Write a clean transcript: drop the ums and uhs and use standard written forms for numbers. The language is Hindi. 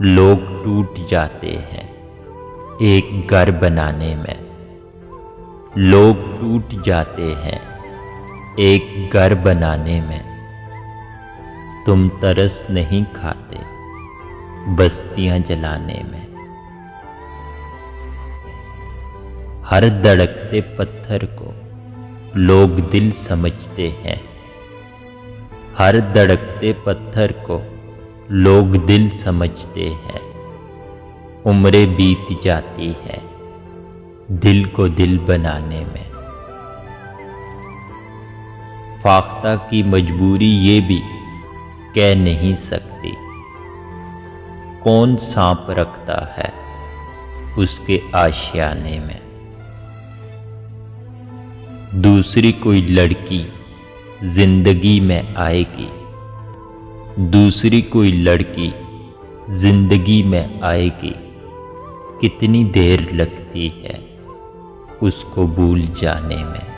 लोग टूट जाते हैं एक घर बनाने में। लोग टूट जाते हैं एक घर बनाने में। तुम तरस नहीं खाते बस्तियां जलाने में। हर धड़कते पत्थर को लोग दिल समझते हैं। हर धड़कते पत्थर को लोग दिल समझते हैं। उम्रें बीत जाती हैं दिल को दिल बनाने में। फाख्ता की मजबूरी ये भी कह नहीं सकती कौन सांप रखता है उसके आशियाने में। दूसरी कोई लड़की जिंदगी में आएगी। दूसरी कोई लड़की जिंदगी में आएगी। कितनी देर लगती है उसको भूल जाने में।